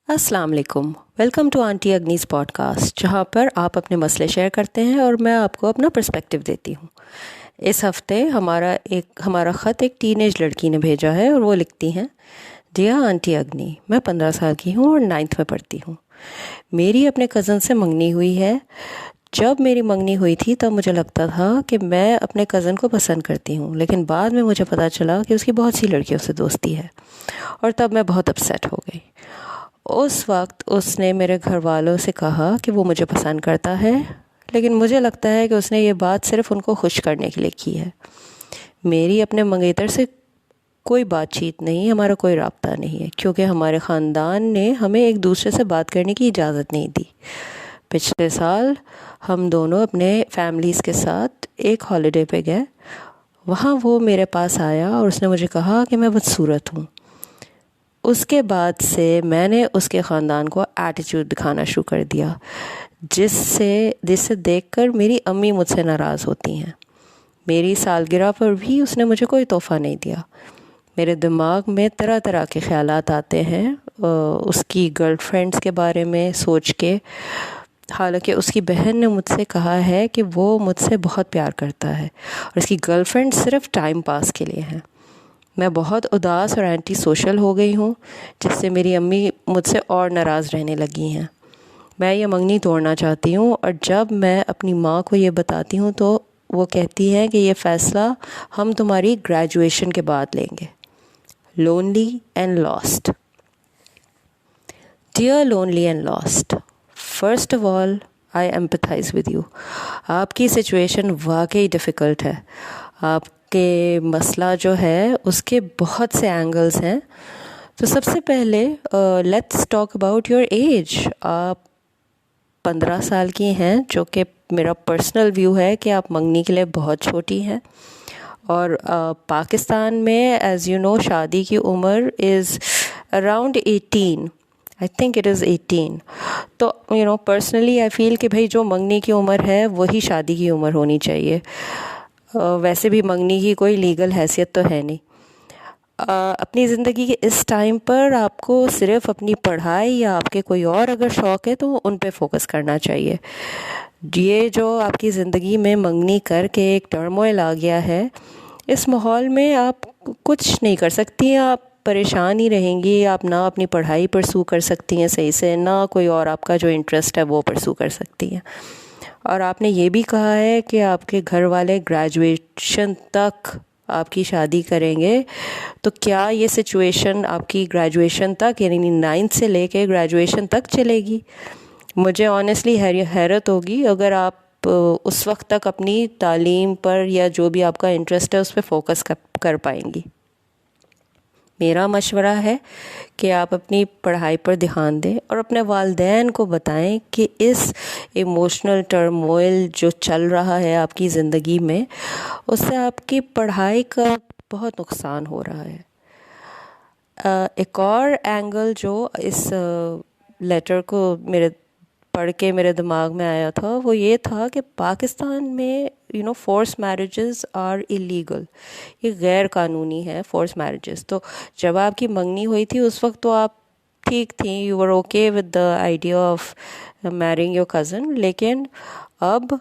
अस्सलाम वालेकुम। Welcome to aunty अग्नीज़ podcast, जहाँ पर आप अपने मसले शेयर करते हैं और मैं आपको अपना पर्सपेक्टिव देती हूँ। इस हफ्ते हमारा ख़त एक टीनेज लड़की ने भेजा है और वो लिखती हैं, डियर आंटी अग्नी, मैं 15 साल की हूँ और 9th में पढ़ती हूँ। मेरी अपने कज़न से मंगनी हुई है। जब मेरी मंगनी हुई थी तब मुझे लगता था कि मैं अपने कज़न को पसंद करती हूँ, लेकिन बाद में मुझे पता चला कि उसकी बहुत सी लड़कियों से दोस्ती है और तब मैं बहुत अपसेट हो गई। उस वक्त उसने मेरे घर वालों से कहा कि वो मुझे पसंद करता है, लेकिन मुझे लगता है कि उसने ये बात सिर्फ़ उनको खुश करने के लिए की है। मेरी अपने मंगेतर से कोई बातचीत नहीं, हमारा कोई राब्ता नहीं है, क्योंकि हमारे ख़ानदान ने हमें एक दूसरे से बात करने की इजाज़त नहीं दी। पिछले साल हम दोनों अपने फैमिलीज़ के साथ एक हॉलिडे पे गए। वहाँ वो मेरे पास आया और उसने मुझे कहा कि मैं बदसूरत हूँ। उसके बाद से मैंने उसके ख़ानदान को एटीट्यूड दिखाना शुरू कर दिया, जिससे देखकर मेरी अम्मी मुझसे नाराज़ होती हैं। मेरी सालगिरह पर भी उसने मुझे कोई तोहफ़ा नहीं दिया। मेरे दिमाग में तरह तरह के ख़यालात आते हैं उसकी गर्लफ्रेंड्स के बारे में सोच के। हालांकि उसकी बहन ने मुझसे कहा है कि वो मुझसे बहुत प्यार करता है और उसकी गर्लफ्रेंड सिर्फ़ टाइम पास के लिए है। मैं बहुत उदास और एंटी सोशल हो गई हूँ, जिससे मेरी अम्मी मुझसे और नाराज़ रहने लगी हैं। मैं ये मंगनी तोड़ना चाहती हूँ और जब मैं अपनी माँ को ये बताती हूँ तो वो कहती हैं कि ये फ़ैसला हम तुम्हारी ग्रेजुएशन के बाद लेंगे। Lonely and lost. Dear lonely and lost, first of all I empathise with you. आपकी सिचुएशन वाकई डिफ़िकल्ट है। आपके मसला जो है उसके बहुत से एंगल्स हैं। तो सबसे पहले let's talk about your age. आप 15 साल की हैं, जो कि मेरा पर्सनल व्यू है कि आप मंगनी के लिए बहुत छोटी हैं। और पाकिस्तान में एज़ यू नो शादी की उम्र is around 18। I think it is 18। तो पर्सनली आई फील कि भाई जो मंगनी की उम्र है वही शादी की उम्र होनी चाहिए। वैसे भी मंगनी की कोई लीगल हैसियत तो है नहीं। अपनी ज़िंदगी के इस टाइम पर आपको सिर्फ़ अपनी पढ़ाई या आपके कोई और अगर शौक़ है तो उन पे फोकस करना चाहिए। ये जो आपकी ज़िंदगी में मंगनी करके एक टर्मोइल आ गया है, इस माहौल में आप कुछ नहीं कर सकती हैं। आप परेशान ही रहेंगी। आप ना अपनी पढ़ाई परसू कर सकती हैं सही से, ना कोई और आपका जो इंटरेस्ट है वो परसू कर सकती हैं। और आपने ये भी कहा है कि आपके घर वाले ग्रेजुएशन तक आपकी शादी करेंगे। तो क्या ये सिचुएशन आपकी ग्रेजुएशन तक यानी 9th से लेके ग्रेजुएशन तक चलेगी? मुझे ऑनेस्टली हैरत होगी अगर आप उस वक्त तक अपनी तालीम पर या जो भी आपका इंटरेस्ट है उस पर फोकस कर पाएंगी। मेरा मशवरा है कि आप अपनी पढ़ाई पर ध्यान दें और अपने वालिदैन को बताएं कि इस इमोशनल टर्मोइल जो चल रहा है आपकी ज़िंदगी में, उससे आपकी पढ़ाई का बहुत नुकसान हो रहा है। एक और एंगल जो इस लेटर को पढ़ के मेरे दिमाग में आया था वो ये था कि पाकिस्तान में फोर्स मैरिजेस आर इलीगल। ये गैर कानूनी है फोर्स मैरिजेस। तो जब आपकी मंगनी हुई थी उस वक्त तो आप ठीक थी, you were okay with the idea of marrying your cousin. लेकिन अब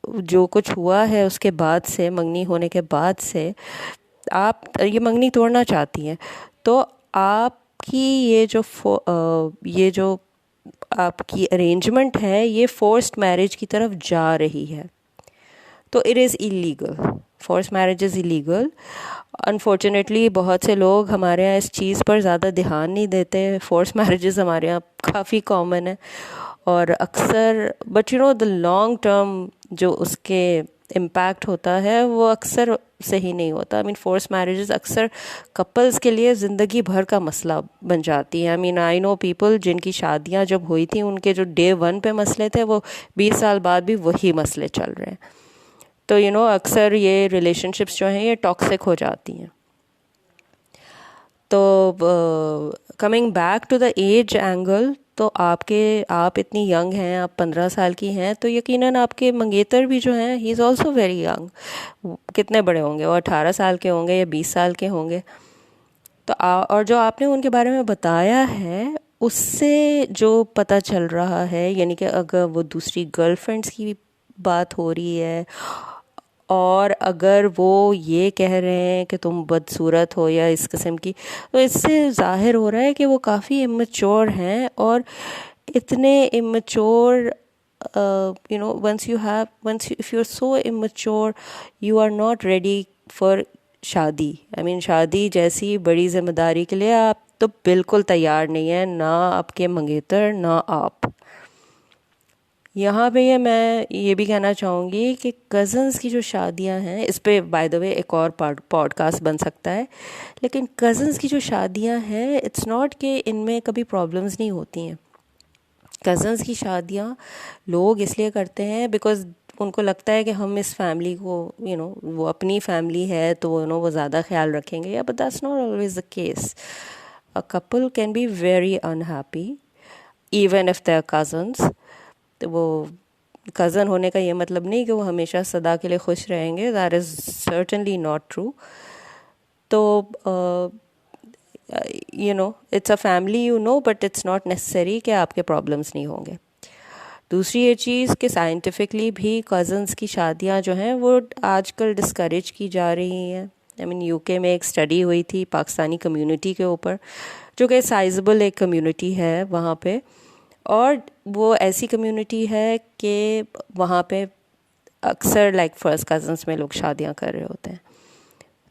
जो कुछ हुआ है उसके बाद से, मंगनी होने के बाद से आप ये मंगनी तोड़ना चाहती हैं, तो आपकी ये जो आपकी अरेंजमेंट है ये फोर्स्ड मैरिज की तरफ जा रही है। तो it is illegal. Force marriage is illegal. Unfortunately बहुत से लोग हमारे यहाँ इस चीज़ पर ज़्यादा ध्यान नहीं देते। फोर्स मैरिजेस हमारे यहाँ काफ़ी कॉमन है और अक्सर बट द लॉन्ग टर्म जो उसके इम्पैक्ट होता है वो अक्सर सही नहीं होता। फोर्स मैरिजेस अक्सर कपल्स के लिए ज़िंदगी भर का मसला बन जाती है। आई नो पीपल जिनकी शादियां जब हुई थी उनके जो डे 1 पे मसले थे वो 20 साल बाद भी वही मसले चल रहे हैं। तो अक्सर ये रिलेशनशिप्स जो हैं ये टॉक्सिक हो जाती हैं। तो coming back to the age angle, तो आप इतनी यंग हैं, आप 15 साल की हैं, तो यकीनन आपके मंगेतर भी जो हैं he is also very young. कितने बड़े होंगे वो? 18 साल के होंगे या 20 साल के होंगे। तो और जो आपने उनके बारे में बताया है उससे जो पता चल रहा है, यानी कि अगर वो दूसरी गर्लफ्रेंड्स की बात हो रही है और अगर वो ये कह रहे हैं कि तुम बदसूरत हो या इस किस्म की, तो इससे ज़ाहिर हो रहा है कि वो काफ़ी इमेच्योर हैं। और इतने immature, once if you're so immature, you are not ready for शादी। शादी जैसी बड़ी जिम्मेदारी के लिए आप तो बिल्कुल तैयार नहीं है, ना आपके मंगेतर ना आप। यहाँ पे मैं ये भी कहना चाहूँगी कि कज़न्स की जो शादियाँ हैं, इस पे बाय द वे एक और पॉडकास्ट बन सकता है, लेकिन कज़न्स की जो शादियाँ हैं, इट्स नॉट कि इनमें कभी प्रॉब्लम्स नहीं होती हैं। कज़न्स की शादियाँ लोग इसलिए करते हैं बिकॉज़ उनको लगता है कि हम इस फैमिली को वो अपनी फैमिली है तो वो ज़्यादा ख्याल रखेंगे, या but that's not always the case. A couple can be very unhappy even if they are cousins. तो वो कज़न होने का ये मतलब नहीं कि वो हमेशा सदा के लिए खुश रहेंगे, that is certainly not true. तो it's a family but it's not necessary कि आपके प्रॉब्लम्स नहीं होंगे। दूसरी ये चीज़ कि साइंटिफिकली भी कज़न्स की शादियां जो हैं वो आजकल डिस्करेज की जा रही हैं। यूके में एक स्टडी हुई थी पाकिस्तानी कम्युनिटी के ऊपर, जो कि साइजेबल एक कम्युनिटी है वहाँ पे, और वो ऐसी कम्युनिटी है कि वहाँ पे अक्सर लाइक फर्स्ट कज़न्स में लोग शादियां कर रहे होते हैं।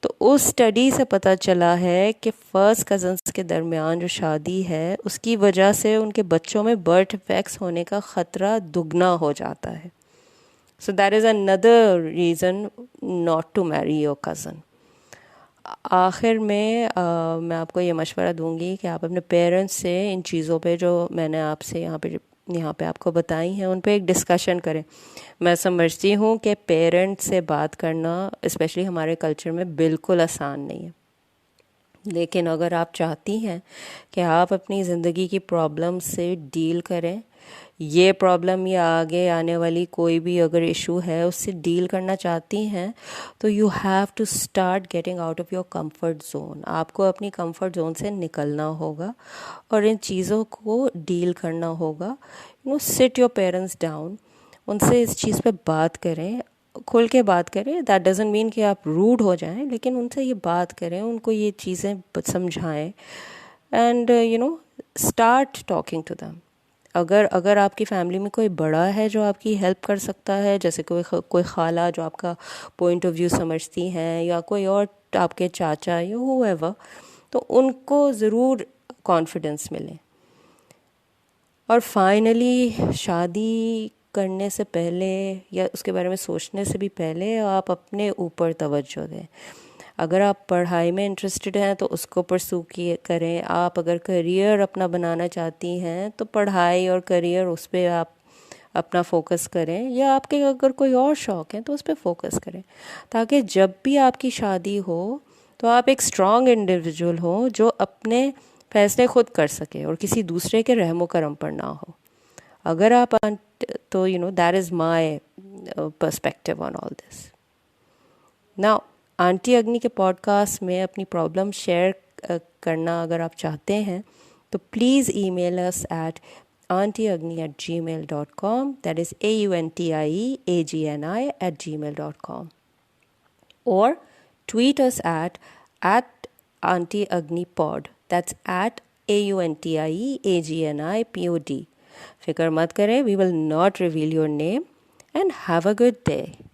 तो उस स्टडी से पता चला है कि फ़र्स्ट कज़न्स के दरमियान जो शादी है उसकी वजह से उनके बच्चों में बर्थ इफेक्ट्स होने का ख़तरा दुगना हो जाता है। So that is another reason not to marry your cousin. आखिर में मैं आपको ये मशवरा दूंगी कि आप अपने पेरेंट्स से इन चीज़ों पे जो मैंने आपसे यहाँ पे आपको बताई हैं उन पे एक डिस्कशन करें। मैं समझती हूँ कि पेरेंट्स से बात करना स्पेशली हमारे कल्चर में बिल्कुल आसान नहीं है, लेकिन अगर आप चाहती हैं कि आप अपनी ज़िंदगी की प्रॉब्लम से डील करें, ये प्रॉब्लम या आगे आने वाली कोई भी अगर इशू है उससे डील करना चाहती हैं, तो you have to start getting out of your comfort zone. आपको अपनी कंफर्ट जोन से निकलना होगा और इन चीज़ों को डील करना होगा। सिट योर पेरेंट्स डाउन, उनसे इस चीज़ पे बात करें, खुल के बात करें। दैट डजंट मीन कि आप रूड हो जाएं, लेकिन उनसे ये बात करें, उनको ये चीज़ें समझाएं and start talking to them. अगर आपकी फैमिली में कोई बड़ा है जो आपकी हेल्प कर सकता है, जैसे कोई खाला जो आपका पॉइंट ऑफ व्यू समझती हैं, या कोई और आपके चाचा या हूएवर, तो उनको ज़रूर कॉन्फिडेंस मिले। और फाइनली शादी करने से पहले या उसके बारे में सोचने से भी पहले आप अपने ऊपर तवज्जो दें। अगर आप पढ़ाई में इंटरेस्टेड हैं तो उसको परसू करें। आप अगर करियर अपना बनाना चाहती हैं तो पढ़ाई और करियर उस पर आप अपना फोकस करें, या आपके अगर कोई और शौक़ है तो उस पर फोकस करें, ताकि जब भी आपकी शादी हो तो आप एक स्ट्रॉन्ग इंडिविजुअल हो जो अपने फैसले खुद कर सके और किसी दूसरे के रहमो करम पर ना हो। अगर आप तो that is my perspective on all this. Now aunty अग्नि के पॉडकास्ट में अपनी प्रॉब्लम शेयर करना अगर आप चाहते हैं तो please email us at auntyagni@gmail.com, that is AUNTIEAGNI@gmail.com, or tweet us at @AuntyAgniPod, that's at AUNTIEAGNIPOD. फिक्र मत करें, we will not reveal your name, and have a good day.